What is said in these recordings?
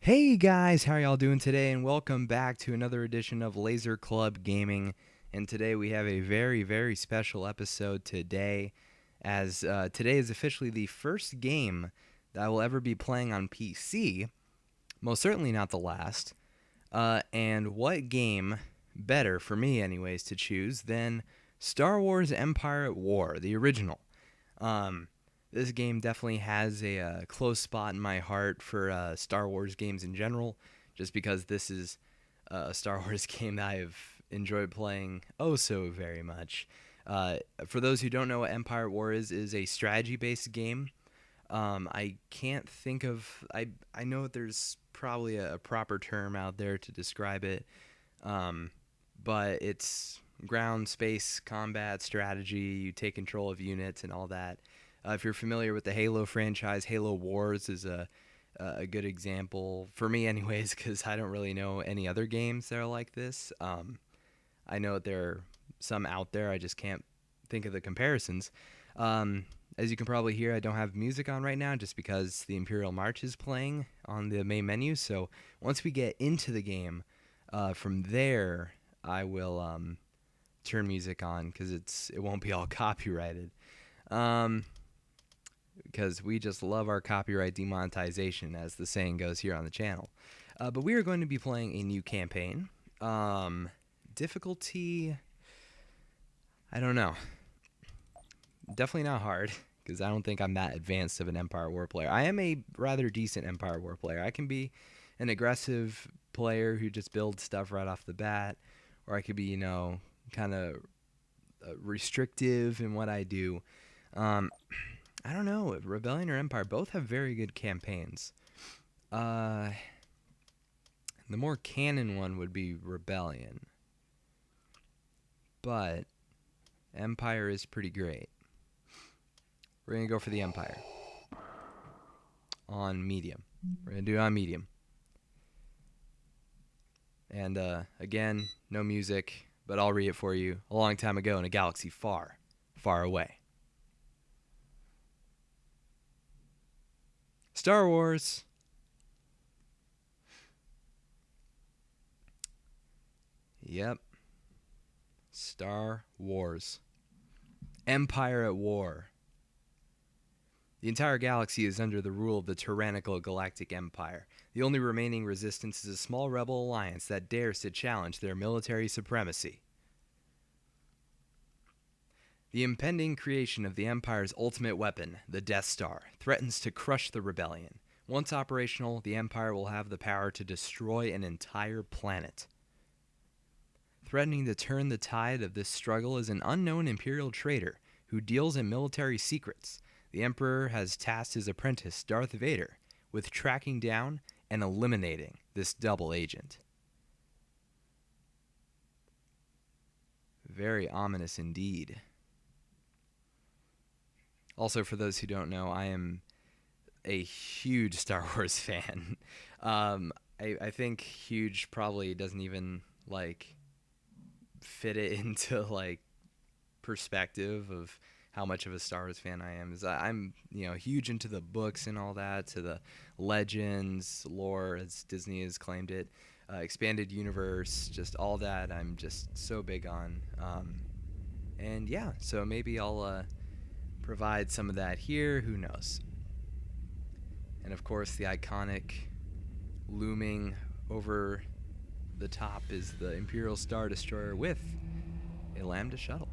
Hey guys, how are y'all doing today? And welcome back to another edition of Laser Club Gaming. And today we have a very, very special episode today, as today is officially the first game that I will ever be playing on PC. Most certainly not the last. And what game better, for me anyways, to choose than Star Wars Empire at War, the original. Um, this game definitely has a close spot in my heart for Star Wars games in general, just because this is a Star Wars game that I've enjoyed playing oh so very much. For those who don't know what Empire at War is a strategy-based game. I can't think of. I know there's probably a proper term out there to describe it, but it's ground space combat strategy. You take control of units and all that. If you're familiar with the Halo franchise, Halo Wars is a good example for me, anyways, because I don't really know any other games that are like this. I know that there are some out there. I just can't think of the comparisons. As you can probably hear, I don't have music on right now just because the Imperial March is playing on the main menu. So once we get into the game, from there I will turn music on because it won't be all copyrighted. Because we just love our copyright demonetization, as the saying goes here on the channel. But we are going to be playing a new campaign. Difficulty, I don't know. Definitely not hard, because I don't think I'm that advanced of an Empire War player. I am a rather decent Empire War player. I can be an aggressive player who just builds stuff right off the bat, or I could be, kind of restrictive in what I do. I don't know. Rebellion or Empire both have very good campaigns. The more canon one would be Rebellion, but Empire is pretty great. We're going to go for the Empire on medium. We're going to do it on medium. And again, no music, but I'll read it for you. A long time ago in a galaxy far, far away. Star Wars. Yep. Star Wars. Empire at War. The entire galaxy is under the rule of the tyrannical Galactic Empire. The only remaining resistance is a small rebel alliance that dares to challenge their military supremacy. The impending creation of the Empire's ultimate weapon, the Death Star, threatens to crush the rebellion. Once operational, the Empire will have the power to destroy an entire planet. Threatening to turn the tide of this struggle is an unknown Imperial traitor who deals in military secrets. The Emperor has tasked his apprentice, Darth Vader, with tracking down and eliminating this double agent. Very ominous indeed. Also, for those who don't know, I am a huge Star Wars fan. I think huge probably doesn't even, fit it into, perspective of how much of a Star Wars fan I am. I'm huge into the books and all that, to the legends, lore, as Disney has claimed it, expanded universe, just all that I'm just so big on. And yeah, so maybe I'll provide some of that here, who knows. And of course the iconic looming over the top is the Imperial Star Destroyer with a Lambda shuttle.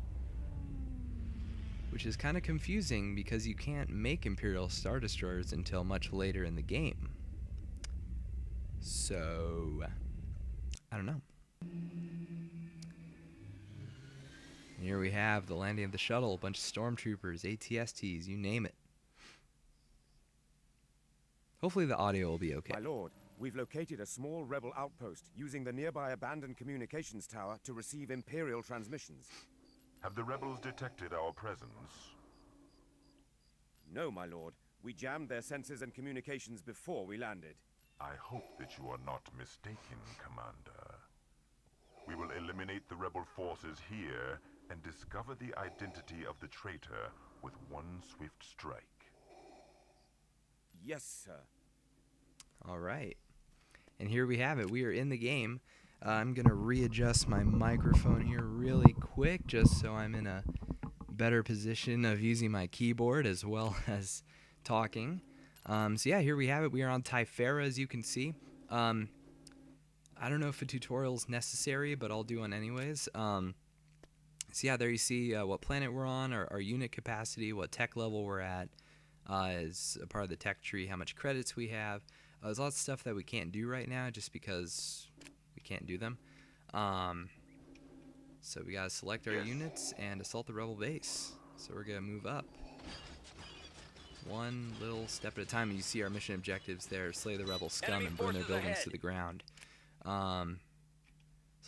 Which is kind of confusing because you can't make Imperial Star Destroyers until much later in the game. So, I don't know. Here we have the landing of the shuttle, a bunch of stormtroopers, ATSTs, you name it. Hopefully the audio will be okay. My lord, we've located a small rebel outpost using the nearby abandoned communications tower to receive Imperial transmissions. Have the rebels detected our presence? No, my lord. We jammed their sensors and communications before we landed. I hope that you are not mistaken, Commander. We will eliminate the rebel forces here and discover the identity of the traitor with one swift strike. Yes, sir. All right. And here we have it. We are in the game. I'm going to readjust my microphone here really quick just so I'm in a better position of using my keyboard as well as talking. So yeah, here we have it. We are on Typhera, as you can see. I don't know if a tutorial is necessary, but I'll do one anyways. So yeah, there you see what planet we're on, our unit capacity, what tech level we're at, is a part of the tech tree, how much credits we have. There's lots of stuff that we can't do right now just because we can't do them. So we gotta select our units and assault the rebel base. So we're gonna move up one little step at a time. And you see our mission objectives there: slay the rebel scum and burn their buildings to the ground. So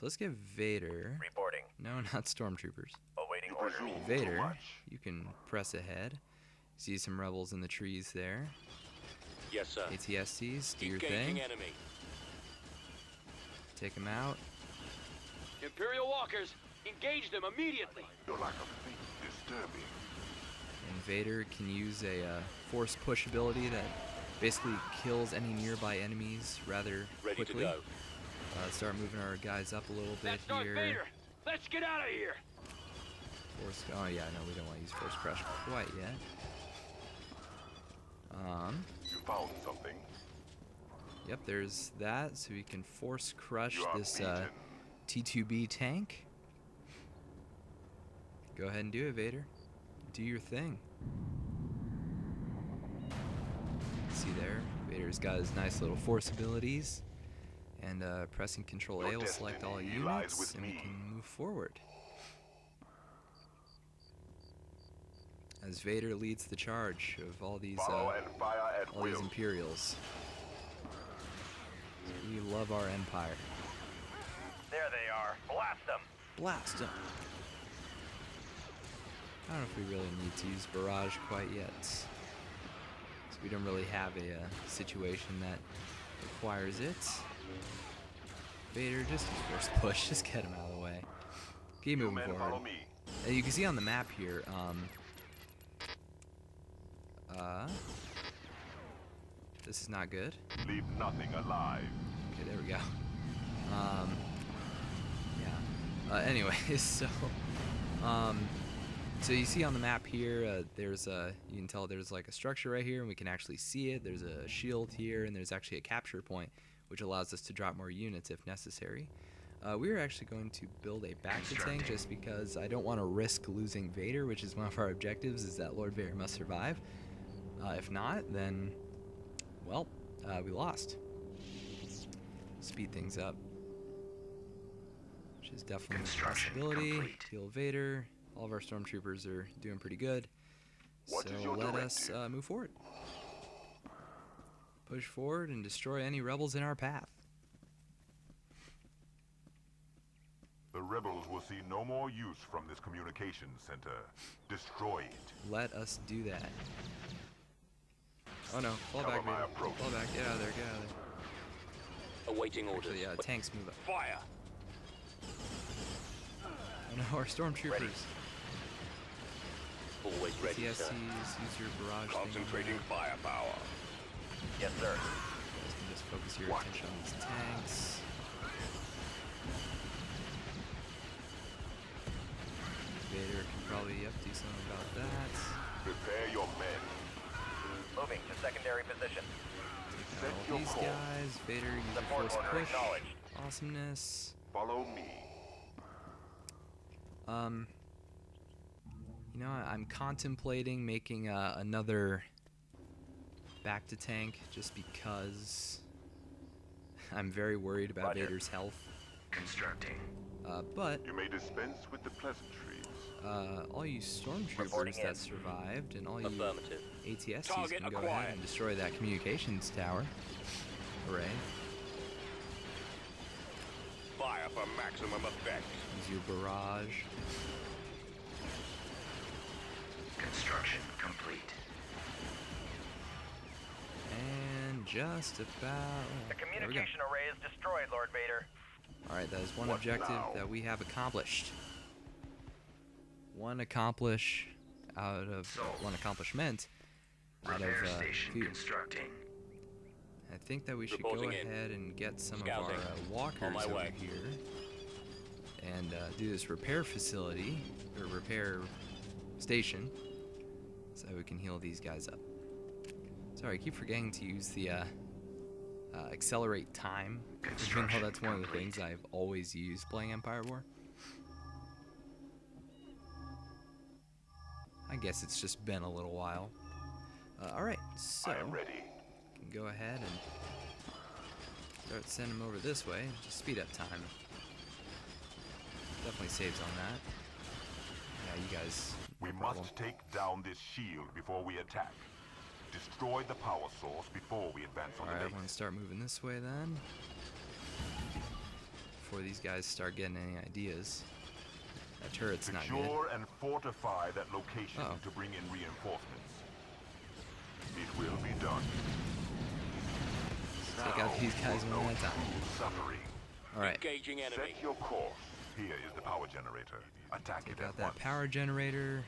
let's get Vader. Reporting. No, not stormtroopers. Awaiting order. Vader, you can press ahead. See some rebels in the trees there. Yes, sir. ATSTs, do your thing. Enemy. Take them out. Imperial walkers, engage them immediately. Your lack of faith is disturbing. And Vader can use a force push ability that basically kills any nearby enemies rather Ready quickly. to go. Start moving our guys up a little bit That's Darth here. Vader. Let's get out of here. Force, oh yeah, no, we don't want to use force crush quite yet. You found something. Yep, there's that, so we can force crush You are this beaten. T2B tank. Go ahead and do it, Vader. Do your thing. See there, Vader's got his nice little force abilities. And pressing Control A will select all destiny lies units, with and we me. can move forward. As Vader leads the charge of all these Follow and fire at all these will. Imperials. We love our Empire. There they are. Blast them. Blast them! I don't know if we really need to use barrage quite yet. So we don't really have a situation that requires it. Vader, just force push, just get him out of the way. Keep You moving men forward. follow me. You can see on the map here, this is not good. Leave nothing alive. Okay, there we go. Yeah. Anyways, so you see on the map here, there's you can tell there's like a structure right here, and we can actually see it. There's a shield here, and there's actually a capture point, which allows us to drop more units if necessary. We are actually going to build a Bacta tank just because I don't want to risk losing Vader, which is one of our objectives, is that Lord Vader must survive. If not, then, well, we lost. Speed things up, which is definitely a possibility. Kill Vader. All of our stormtroopers are doing pretty good. What is So your let us move forward. Push forward and destroy any rebels in our path. The rebels will see no more use from this communications center. Destroy it. Let us do that. Oh no, fall Cover back, my Vader. approach. Fall back, get out of there, get out of there. Awaiting orders. Actually, yeah, tanks move up. Fire. Oh no, our stormtroopers. Always ready, TSCs, sir. use your barrage thing. Concentrating firepower. Yes, sir. You guys can just focus your attention on these tanks. Vader can probably do something about that. Prepare your men. Moving to secondary position. Set All your these course. guys, Vader, use your Support force order push. acknowledged. Awesomeness. Follow me. You know, I'm contemplating making another Bacta tank just because I'm very worried about Roger. Vader's health. Constructing. But You may dispense with the pleasantries. all you stormtroopers Reporting that in. survived and all you Affirmative. ATSTs Target can go acquired. ahead and destroy that communications tower. Hooray. Fire for maximum effect. Use your barrage. Construction complete. And just about... The there we go. communication array is destroyed, Lord Vader. Alright, that is one What objective now? that we have accomplished. One accomplishment out of Repair station few. constructing. I think that we should go Reporting in. ahead and get some Scouting. of our walkers On my over way. here and do this repair facility or repair station so we can heal these guys up. Sorry, I keep forgetting to use the accelerate time, even though that's one of the things I've always used playing Empire War. I guess it's just been a little while. Alright, so I am ready. can go ahead and start sending them over this way. Just speed up time. Definitely saves on that. Yeah, you guys. We no problem. must take down this shield before we attack. Destroy the power source before we advance on Alright, the everyone base. start moving this way then. Before these guys start getting any ideas. That turret's not good. Secure and fortify that location Uh-oh. to bring in reinforcements. It will be done. Take out these guys for one no at a time. true suffering. Alright, Engaging enemy. Set your course. Here is the power generator. Attack take it out at that once. power generator.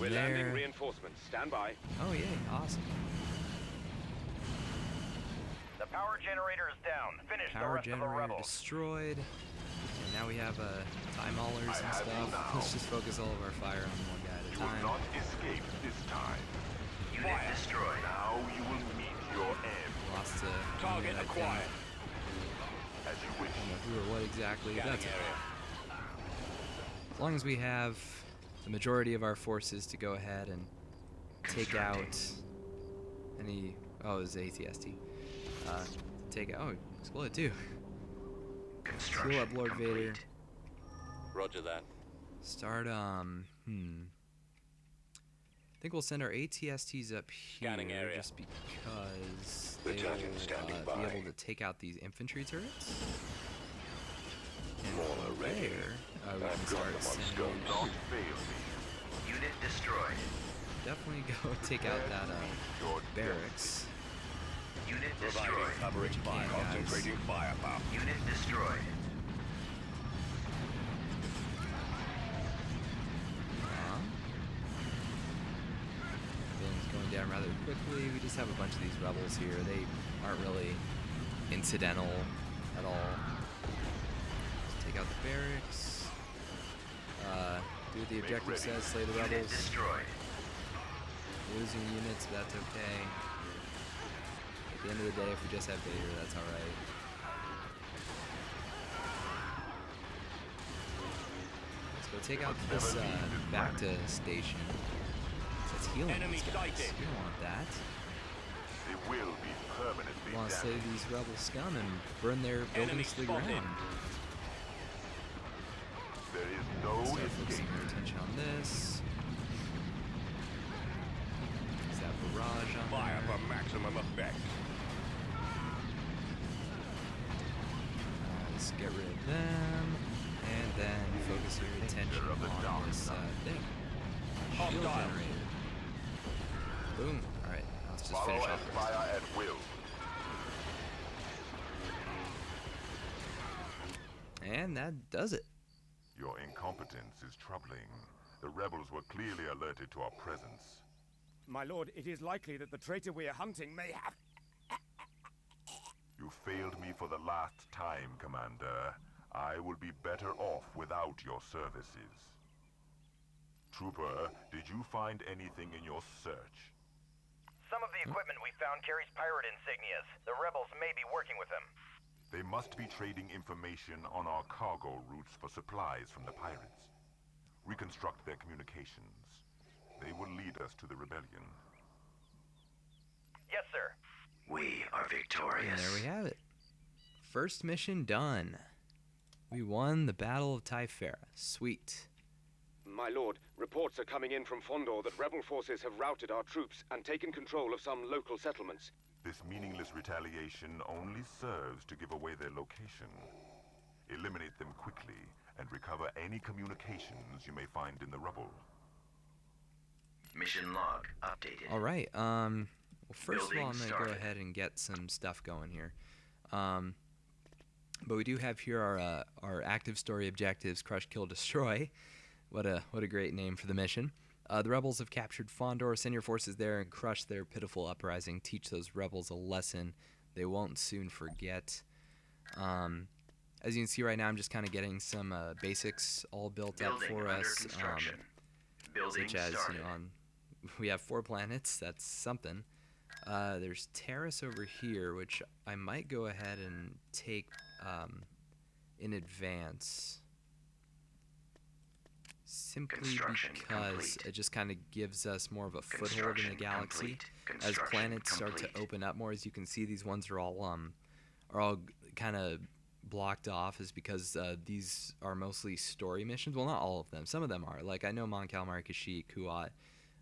We're There. landing reinforcements. Stand by. Oh yay, awesome. The power generator is down. Finish the Power rest of the generator rebels. destroyed. And now we have time maulers I and have you stuff. now. Let's just focus all of our fire on one guy at a You will time. not escape this time. Unit destroyed. Now you will meet your end. Lost a Target unit, I think. acquired. As you wish. I don't know who or what exactly. Scanning That's area. as long as we have the majority of our forces to go ahead and take out any. Oh, it was ATST. Take out. Oh, explode too. Heal up Lord Vader. Roger that. Start. I think we'll send our ATSTs up here Scanning area. just because they Battalion will standing be by. able to take out these infantry turrets. And from there, we can start sending. Don't fail me. Unit destroyed. Definitely go take out that Your barracks. Unit Providing destroyed. covering fire. Concentrating firepower. Unit destroyed. Things going down rather quickly. We just have a bunch of these rebels here. They aren't really incidental at all. Just take out the barracks. Do what the objective says, slay the Unit rebels. destroyed. Losing units, but that's okay. At the end of the day, if we just have Vader, that's alright. Let's go take out this back to station. That's healing Enemy these guys. sighted. We don't want that. They will be permanently We want to slay damaged. these rebel scum and burn their buildings to the spotted. ground. There is no Start escape. focusing our attention on this. Is that barrage on Fire there? for maximum effect. Let's get rid of them, and then focus your attention of the on dark this side. thing. Shield Hostile. generator. Boom. Alright, let's just Follow finish and off this. fire at will. And that does it. Your incompetence is troubling. The rebels were clearly alerted to our presence. My lord, it is likely that the traitor we are hunting may have... You failed me for the last time, Commander. I will be better off without your services. Trooper, did you find anything in your search? Some of the equipment we found carries pirate insignias. The rebels may be working with them. They must be trading information on our cargo routes for supplies from the pirates. Reconstruct their communications. They will lead us to the rebellion. Yes, sir. We are And victorious. there we have it. First mission done. We won the Battle of Typhera. Sweet. My lord, reports are coming in from Fondor that rebel forces have routed our troops and taken control of some local settlements. This meaningless retaliation only serves to give away their location. Eliminate them quickly and recover any communications you may find in the rubble. Mission log updated. Alright, well, first of all, I'm Building going to go started. ahead and get some stuff going here. But we do have here our active story objectives, Crush, Kill, Destroy. What a great name for the mission. The rebels have captured Fondor. Send your forces there and crush their pitiful uprising. Teach those rebels a lesson they won't soon forget. As you can see right now, I'm just kind of getting some basics all built up for us. Such as, you know, we have 4 planets. That's something. There's Terrace over here, which I might go ahead and take in advance. Simply because it just kind of gives us more of a foothold in the galaxy. As planets start to open up more, as you can see, these ones are all kind of blocked off, is because these are mostly story missions. Well, not all of them. Some of them are. Like, I know Mon Calamari, Kashyyyk, Kuat.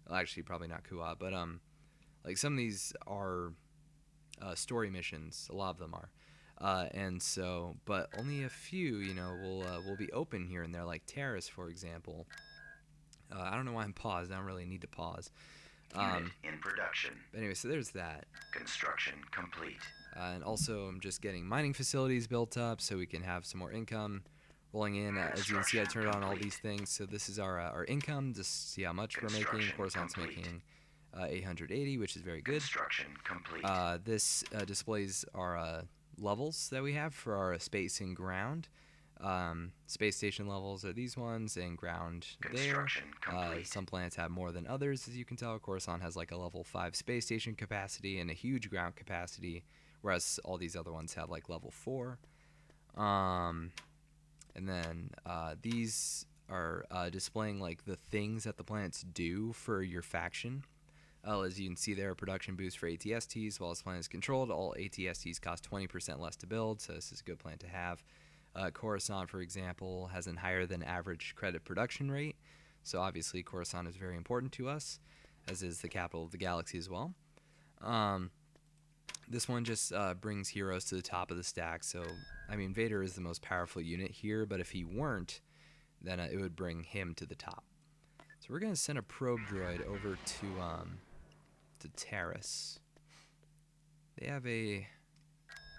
Well, actually, probably not Kuat, but like some of these are story missions. A lot of them are. And so, but only a few, you know, will be open here and there, like Terrace, for example. I don't know why I'm paused. I don't really need to pause. Unit in production. Anyway, so there's that. Construction complete. And also, I'm just getting mining facilities built up so we can have some more income rolling in. As you can see, I turned on all these things. So this is our income. Just see how much we're making. Coruscant's making 880, which is very good. Construction complete. This displays our levels that we have for our space and ground. Space station levels are these ones, and ground there. Some planets have more than others, as you can tell. Coruscant has like a level 5 space station capacity and a huge ground capacity, whereas all these other ones have like level 4. And then these are displaying like the things that the planets do for your faction. As you can see there, a production boost for ATSTs. While this planet is controlled, all ATSTs cost 20% less to build, so this is a good plan to have. Coruscant, for example, has a higher than average credit production rate, so obviously Coruscant is very important to us, as is the capital of the galaxy as well. This one just brings heroes to the top of the stack, so, I mean, Vader is the most powerful unit here, but if he weren't, then it would bring him to the top. So we're going to send a probe droid over to Terrace. They have a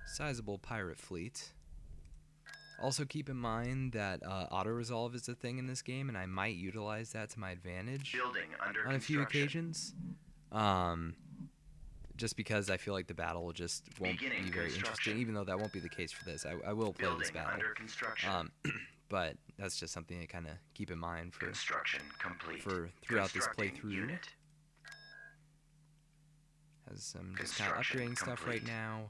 sizable pirate fleet. Also keep in mind that auto-resolve is a thing in this game, and I might utilize that to my advantage on a few occasions. Just because I feel like the battle just won't be very interesting, even though that won't be the case for this. I will play this battle. But that's just something to kind of keep in mind for throughout this playthrough. As I'm just kind of upgrading stuff right now.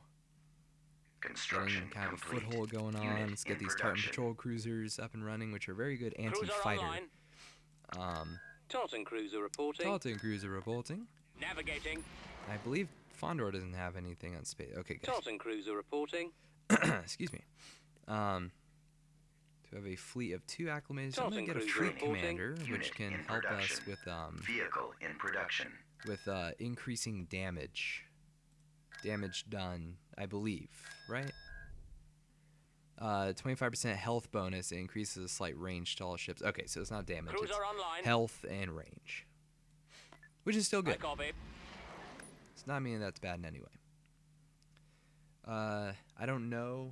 Getting kind of a foothold going on. Let's get these Tartan patrol cruisers up and running, which are very good anti-fighter. Tartan cruiser reporting. Tartan cruiser reporting. Navigating. I believe Fondor doesn't have anything on space. Okay, guys. Tartan cruiser reporting. Excuse me. To have a fleet of 2 acclimated. So I'm going to get a fleet commander, which can help us with vehicle in production. With increasing damage. Damage done, I believe, right? 25% health bonus. It increases a slight range to all ships. Okay, so it's not damage. It's health and range, which is still good. It's not meaning that's bad in any way. I don't know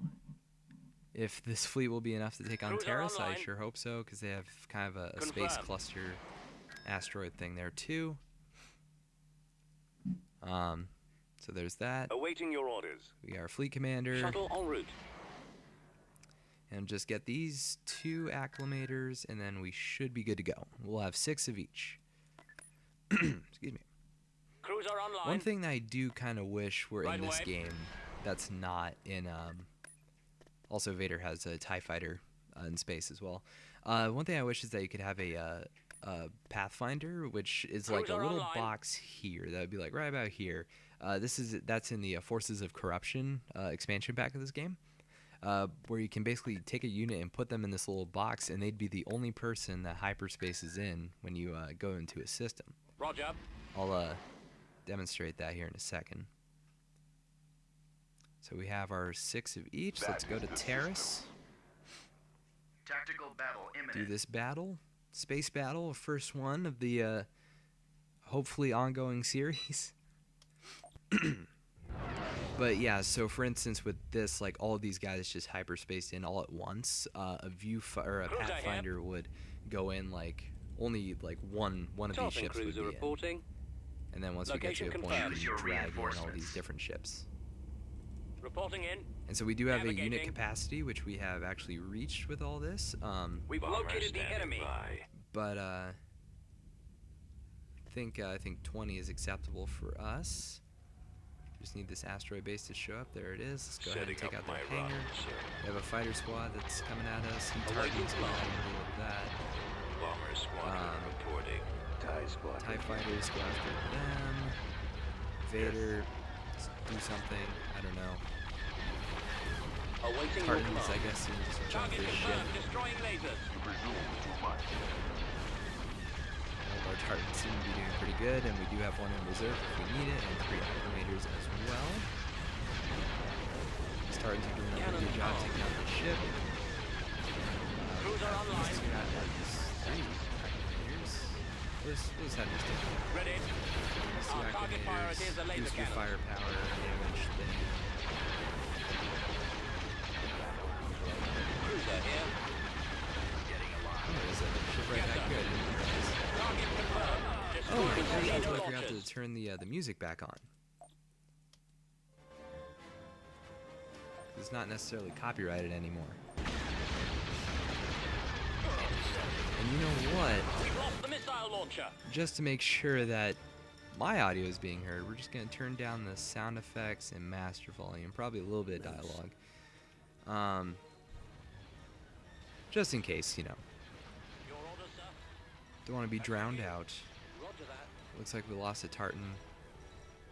if this fleet will be enough to take on Terrace. I sure hope so, because they have kind of a space cluster asteroid thing there too. So there's that. Awaiting your orders. We are fleet commander. Shuttle en route. And just get these 2 acclimators, and then we should be good to go. We'll have 6 of each. Excuse me. Cruiser online. One thing that I do kind of wish were in this game that's not in... also, Vader has a TIE fighter in space as well. One thing I wish is that you could have a Pathfinder, which is like a little box here. That would be like right about here. That's in the Forces of Corruption expansion pack of this game, where you can basically take a unit and put them in this little box, and they'd be the only person that hyperspace is in when you go into a system. Roger. I'll demonstrate that here in a second. So we have our 6 of each. Let's go to Terrace. Tactical battle imminent. Do this battle. Space battle, first one of the hopefully ongoing series. But yeah, so for instance with this, like all of these guys just hyperspaced in all at once. A Pathfinder would go in like only like one of these Tarpon ships would cruiser be in. reporting. And then once we get to Location a point, confirmed. we Use your can drag in all reinforcements. these different ships. Reporting in. And so we do have a unit Navigating. capacity, which we have actually reached with all this. We've located the enemy. But I think 20 is acceptable for us. Just need this asteroid base to show up. There it is. Let's go ahead and take out that hangar. We have a fighter squad that's coming at us. Some Tartans go ahead and deal with that. Bomber squadron reporting. TIE fighters go after them. Vader, do something. I don't know. Awaiting your Tartans, command. I guess, you just jump Target this ship. confirmed. Destroying lasers. All of our Tartans seem to be doing pretty good, and we do have one in reserve if we need it, and 3 acclimators as well. These Tartans are doing a pretty good job taking out the ship. Cruiser online. These 3 acclimators. We'll just have these take them. Ready. These 2 Our target priority is the acclimators, laser boost your cannon. firepower, damage thing. Cruiser here. Oh, is that ship right back good? Target confirmed. Oh, Destroying I torpedo totally forgot to launchers. turn the music back on. It's not necessarily copyrighted anymore. And you know what? We've lost the missile launcher. Just to make sure that my audio is being heard, we're just going to turn down the sound effects and master volume, probably a little bit of dialogue. Just in case, you know. Your orders, sir. Don't want to be drowned out. Roger that. Looks like we lost a Tartan.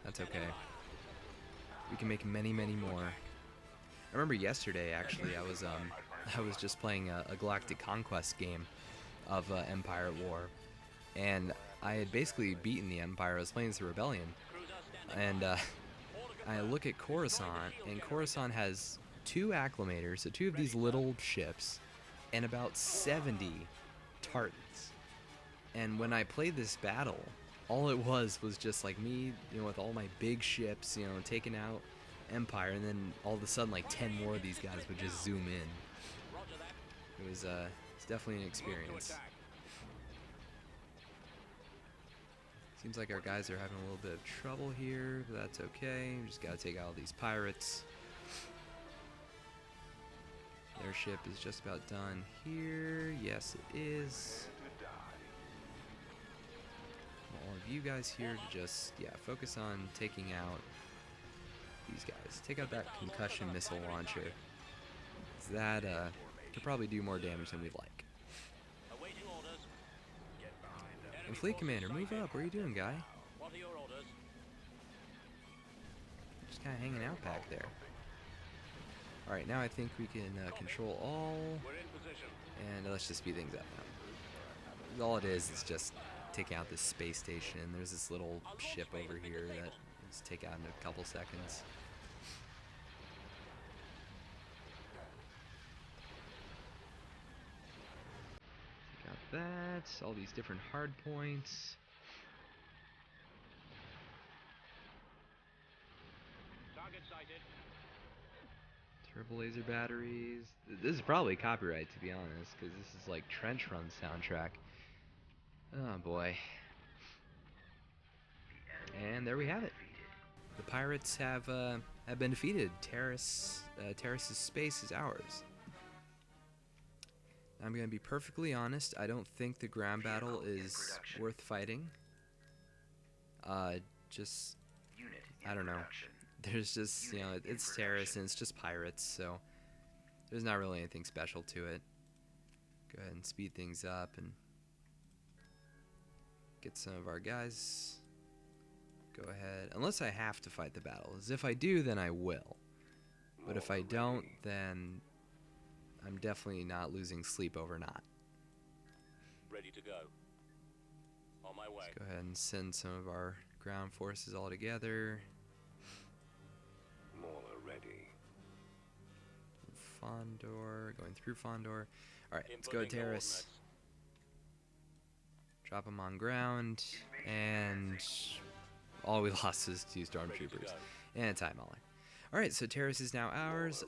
That's okay. We can make many, many more. I remember yesterday, actually, I was just playing a Galactic Conquest game of Empire at War, and I had basically beaten the Empire. I was playing as the Rebellion, Cruiser standing. and I look at Coruscant, and Coruscant has 2 acclimators, so 2 of these little ships, and about 70 Tartans. And when I played this battle, all it was just like me, you know, with all my big ships, you know, taking out Empire, and then all of a sudden, like 10 more of these guys would just zoom in. Roger that. It was it's definitely an Move to experience. attack. Seems like our guys are having a little bit of trouble here, but that's okay. We just gotta take out all these pirates. Their ship is just about done here. Yes, it is. All of you guys here to just, yeah, focus on taking out these guys. Take out that concussion missile launcher. 'Cause that could probably do more damage than we'd like. Awaiting orders. And Fleet Commander, move up. What are you doing, guy? What are your orders? Just kind of hanging out back there. Alright, now I think we can control all, We're in position. and let's just speed things up now. All it is just taking out this space station. There's this little ship over here that let's take out in a couple seconds. Got that, all these different hard points. Target sighted. Turbo laser batteries. This is probably copyright, to be honest, because this is like Trench Run soundtrack. Oh boy. And there we have it. The pirates have been defeated. Terrace's space is ours. I'm gonna be perfectly honest. I don't think the ground battle is worth fighting. Just Unit I don't know. production. There's just, you know, it's terrorists and it's just pirates, so there's not really anything special to it. Go ahead and speed things up and get some of our guys. Go ahead, unless I have to fight the battle. As if I do, then I will. But if I don't, then I'm definitely not losing sleep over not. Ready to go. On my way. Let's go ahead and send some of our ground forces all together. Mauler ready. Fondor, going through Fondor. Alright, let's go, Inputting Terrace. coordinates. Drop them on ground, and all we lost is 2 Ready to stormtroopers go. and a TIE Mauler. Alright, so Terrace is now ours.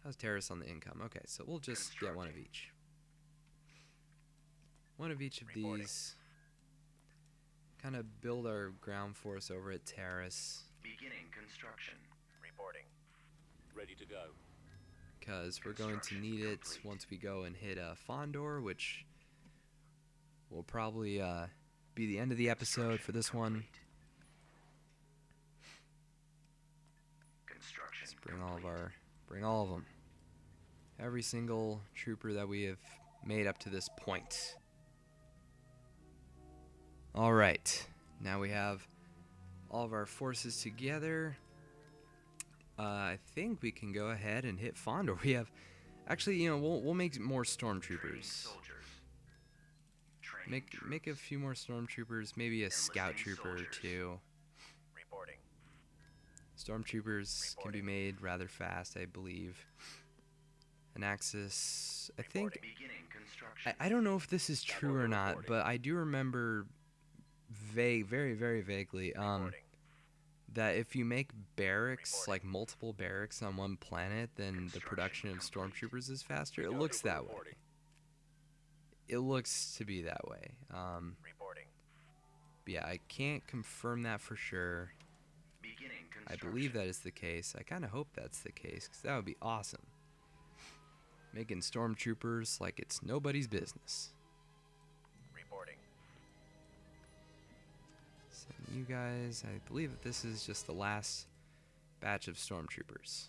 How's Terrace on the income? Okay, so we'll just get one of each. one of each of Reporting. these. Kind of build our ground force over at Terrace, Beginning construction. Reporting. Ready to go. because we're going to need it Construction once we go and hit Fondor, which will probably be the end of the episode for this one. Construction Let's bring all of them. Every single trooper that we have made up to this point. All right, now we have all of our forces together. I think we can go ahead and hit Fondor. We have, actually, you know, we'll make more stormtroopers. Make a few more stormtroopers, maybe a scout trooper or two. Reporting. Stormtroopers can be made rather fast, I believe. An Axis, I think. Beginning construction. I don't know if this is true or not, but I do remember very vaguely, that if you make barracks, like multiple barracks on one planet, then the production of stormtroopers is faster. It looks that way. It looks to be that way. Reporting. But yeah, I can't confirm that for sure. Beginning I construction. believe that is the case. I kind of hope that's the case, because that would be awesome. Making stormtroopers like it's nobody's business. Reporting. Send you guys, I believe that this is just the last batch of stormtroopers.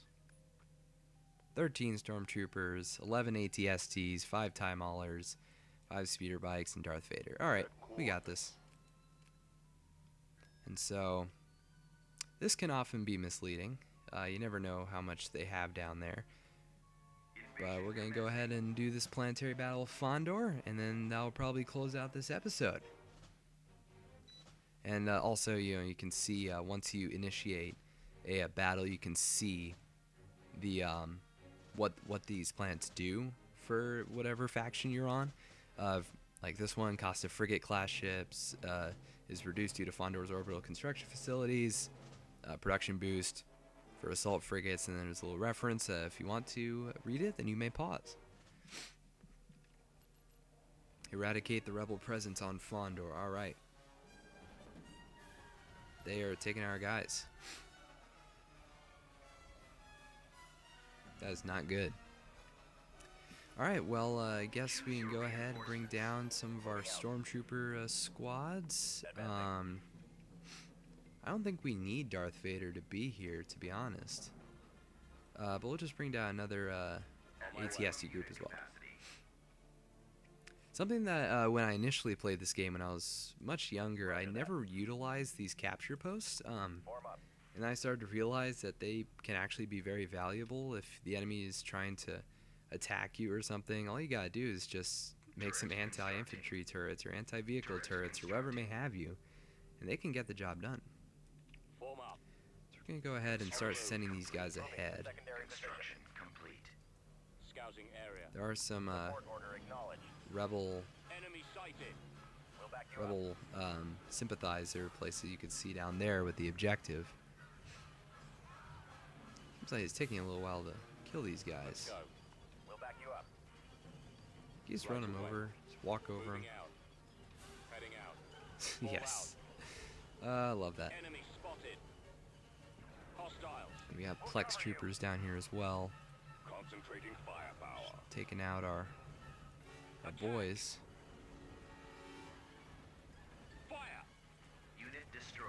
13 stormtroopers, 11 ATSTs, 5 TIE Maulers, 5 speeder bikes, and Darth Vader. Alright, we got this. And so, this can often be misleading. You never know how much they have down there. But we're going to go ahead and do this planetary battle of Fondor, and then that'll probably close out this episode. And also, you know, you can see once you initiate a battle, you can see the what these planets do for whatever faction you're on. Like this one, cost of frigate class ships is reduced due to Fondor's orbital construction facilities. Production boost for assault frigates, and then there's a little reference. If you want to read it, then you may pause. Eradicate the rebel presence on Fondor. All right. They are taking our guys. That is not good. Alright, well, I guess we can go ahead and bring down some of our stormtrooper squads. I don't think we need Darth Vader to be here, to be honest. But we'll just bring down another ATST group as well. Something that when I initially played this game when I was much younger, I never utilized these capture posts. And I started to realize that they can actually be very valuable if the enemy is trying to attack you or something. All you gotta do is just make some anti-infantry turrets or anti-vehicle turrets or whatever may have you, and they can get the job done. Form up. So we're gonna go ahead and start sending these guys ahead. Secondary Construction complete. Scouting area. There are some Report order acknowledged. rebel Enemy sighted. We'll back you up. sympathizer places you can see down there with the objective. Seems like it's taking a little while to kill these guys. Go. We'll back you up. You just run them over, just walk over them. Moving out. Heading out. Yes. I love that. Enemy spotted. Hostile. We have Plex troopers down here as well, Concentrating firepower. taking out our boys. Fire. Unit destroyed.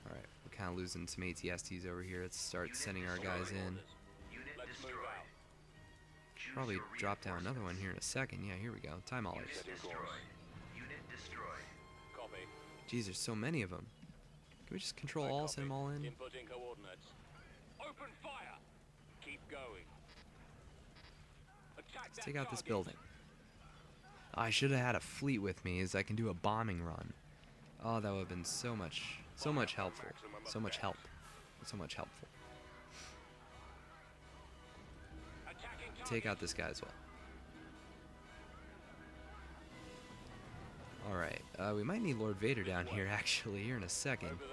Alright, we're kind of losing some ATSTs over here. Let's start sending our guys in. Unit Let's move destroyed. out. Choose Probably your drop down another one here in a second. Yeah, here we go. TIE Maulers. Unit destroyed. Unit destroyed. Copy. Jeez, there's so many of them. Can we just control all, send them all in? Inputting coordinates. Open fire. Keep going. Attack Let's take out this building. I should have had a fleet with me, as I can do a bombing run. Oh, that would have been so much helpful. So much help. So much helpful. Take out this guy as well. Alright, we might need Lord Vader down here, actually, here in a second. Over there.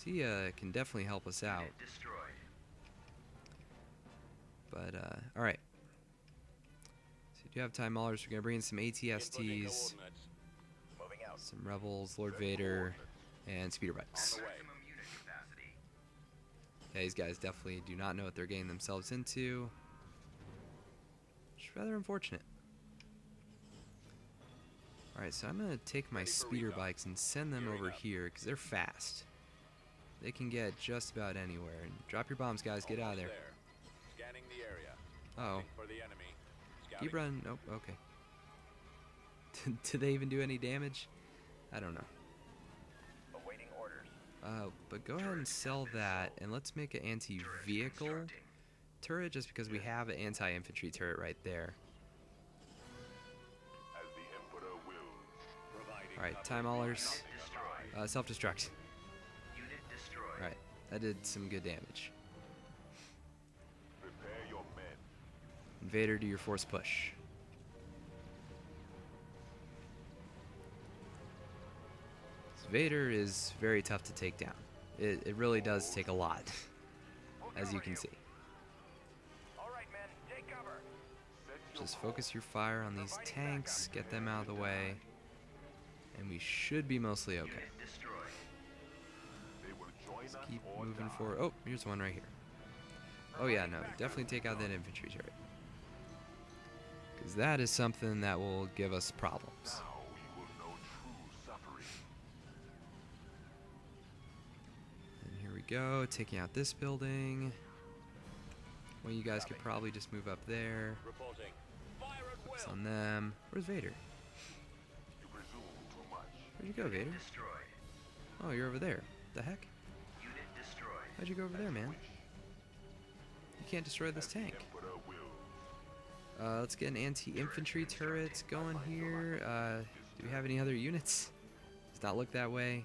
He can definitely help us out. Unit destroyed. But, alright. So do have time maulers. We're gonna bring in some Inputting ATSTs, coordinates. Moving out. some rebels, Lord Vader, and speeder bikes. On the way. Maximum unit capacity. Yeah, these guys definitely do not know what they're getting themselves into. It's rather unfortunate. Alright, so I'm going to take my speeder bikes and send them over here because they're fast. They can get just about anywhere. And drop your bombs, guys. Get out of there. Almost there. Scanning the area. Oh, Looking for the enemy. Scouting. keep running. Nope, okay. Did they even do any damage? I don't know. Awaiting orders. But go ahead and sell that, and let's make an anti-vehicle turret just because we have an anti-infantry turret right there. As the Emperor wills. Providing Alright, cover. time maulers. Destroyed. Self-destruct. Unit destroyed. Alright, that did some good damage. Prepare your men. Invader, do your force push. So Vader is very tough to take down. It really does take a lot, as you can see. All right, men, take cover. Just focus your fire on these tanks, get them out of the way, and we should be mostly okay. Unit destroyed. They will join us Keep or moving die. forward. Oh, here's one right here. Oh yeah, no, definitely take out that infantry turret. Because that is something that will give us problems. Now you will know true suffering. And here we go, taking out this building. Well, you guys could probably just move up there. Reporting. Fire at Focus will. on them. Where's Vader? You presume too much. Where'd you go, Vader? Destroyed. Oh, you're over there. The heck? Unit destroyed. How'd you go over there, man? You can't destroy this tank. Emperor wills. Let's get an anti-infantry turret going here. Do we have any other units? Does not look that way.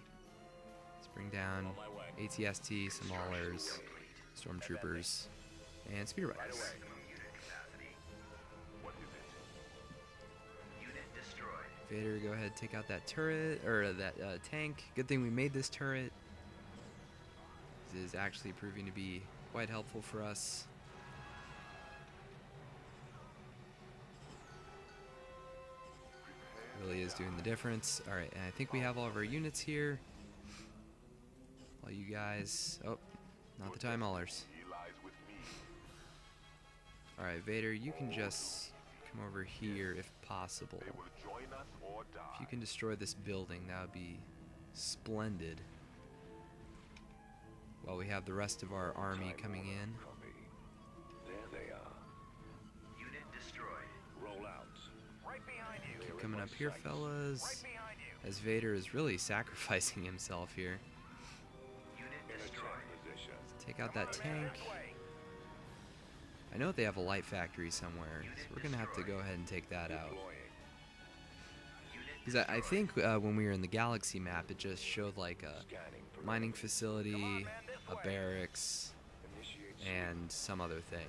Let's bring down On my way. ATST, some maulers, stormtroopers, and speeder bikes. Maximum unit capacity. What is it? Unit destroyed. Vader, go ahead, take out that turret, or that tank. Good thing we made this turret. This is actually proving to be quite helpful for us. Really is doing the difference. Alright, and I think we have all of our units here. All you guys... Oh, not the time maulers. He lies with me. Alright, Vader, you can just come over here if possible. They will join us or die. If you can destroy this building, that would be splendid. While we have the rest of our army coming in. There they are. Unit destroyed. Roll out. Right behind you. Keep coming up here, Right fellas. behind you. As Vader is really sacrificing himself here. Unit In a destroyed. check position. Take out that tank. I know they have a light factory somewhere, so we're gonna have to go ahead and take that out. Deploying. Unit Because I think when we were in the galaxy map, it just showed like a Scanning for mining facility, a barracks, initiate. and some other thing.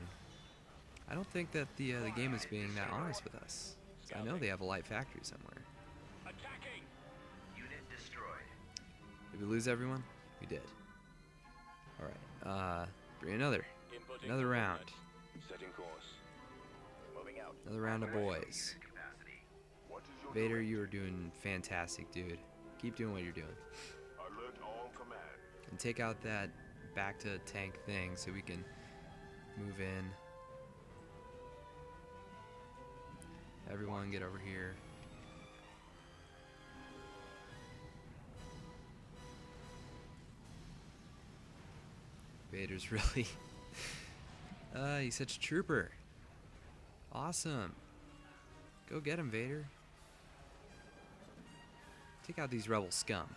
I don't think that the game is being that honest with us. I know they have a light factory somewhere. Attacking. Unit destroyed. Did we lose everyone? We did. Alright, bring another Inputting round. coordinates. Setting course. Moving out. Another round of boys. Capacity. What is your Vader, direction? you are doing fantastic, dude. Keep doing what you're doing. Alert all command. And take out that back to tank thing so we can move in. Everyone get over here. Vader's really he's such a trooper. Awesome. Go get him, Vader. Take out these rebel scum.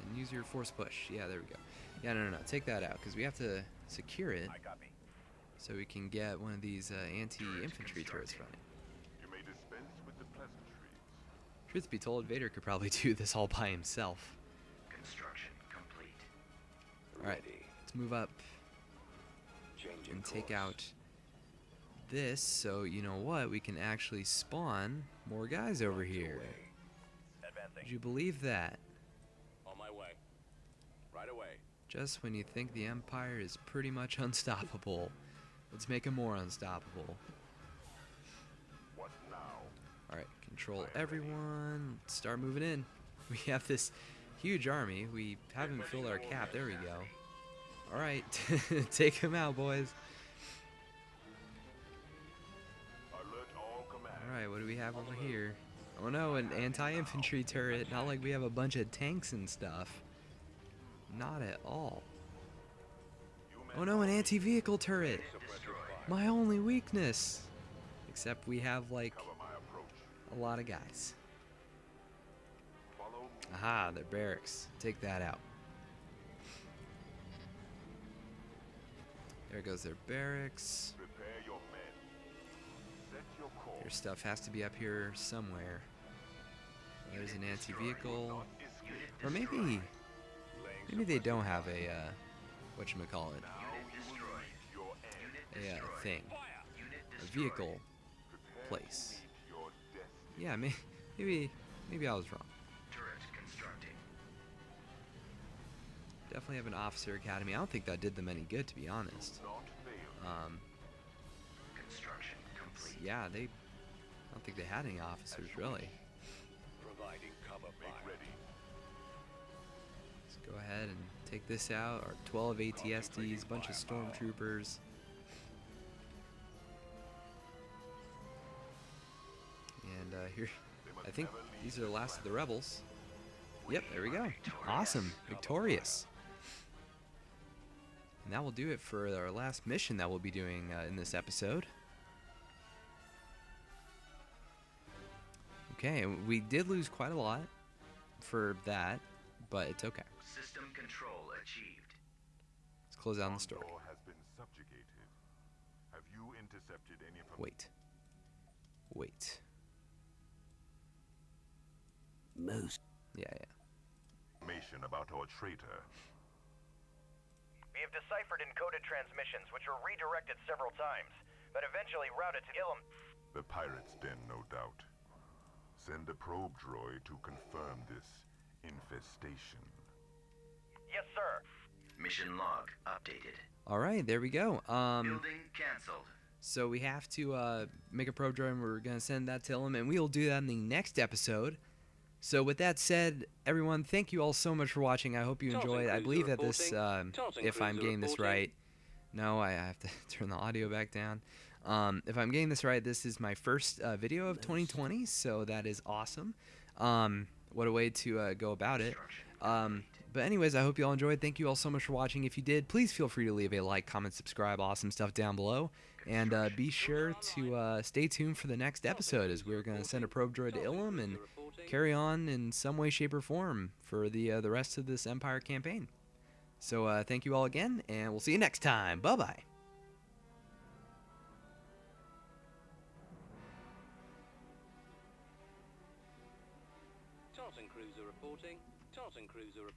And use your force push. Yeah, there we go. Yeah, no. Take that out because we have to secure it I copy. so we can get one of these anti-infantry turrets running. You may dispense with the pleasantries. Truth be told, Vader could probably do this all by himself. Construction complete. Alright, let's move up Changing and take course. out this so, you know what, we can actually spawn more guys over here. Advancing. Would you believe that? On my way. Right away. Just when you think the Empire is pretty much unstoppable, let's make it more unstoppable. What now? Alright, control everyone. Let's start moving in. We have this huge army. We haven't filled our cap. There we go. Alright, take him out, boys. Alert all command. Alright, what do we have over here? Oh no, an anti-infantry turret. Not like we have a bunch of tanks and stuff. Not at all. Oh no, an anti-vehicle turret. My only weakness. Except we have like Cover my approach. a lot of guys. Follow me. Aha, they're barracks. Take that out. There goes their barracks. Prepare your men. Set your course. Their stuff has to be up here somewhere. There's an anti-vehicle. Or maybe they don't have a whatchamacallit, a thing, a vehicle place. Yeah, maybe I was wrong. Turret constructing. Definitely have an officer academy. I don't think that did them any good, to be honest. Construction complete. Yeah, I don't think they had any officers really. Providing cover fire. Let's go ahead and take this out. Our 12 ATSDs, a bunch of stormtroopers. And here, I think these are the last of the rebels. Yep, there we go. Awesome, victorious. And that will do it for our last mission that we'll be doing in this episode. Okay, and we did lose quite a lot for that, but it's okay. System control achieved. Let's close down the story. Gondor has been subjugated. Have you intercepted any of Wait. Yeah. information about our traitor? We have deciphered encoded transmissions, which were redirected several times, but eventually routed to Ilum. The pirate's den, no doubt. Send a probe droid to confirm this infestation. Yes, sir. Mission log updated. All right, there we go. Building cancelled. So we have to make a probe droid, and we're gonna send that to him, and we will do that in the next episode. So with that said, everyone, thank you all so much for watching. I hope you enjoyed. I believe that this, if I'm getting this right, no, I have to turn the audio back down. If I'm getting this right, this is my first video of 2020, so that is awesome. What a way to go about it. But anyways, I hope you all enjoyed. Thank you all so much for watching. If you did, please feel free to leave a like, comment, subscribe, awesome stuff down below. And be sure to stay tuned for the next episode, as we're going to send a probe droid to Ilum and carry on in some way, shape, or form for the rest of this Empire campaign. So thank you all again, and we'll see you next time. Bye-bye. Tartan Cruiser reporting. Tartan Cruiser reporting.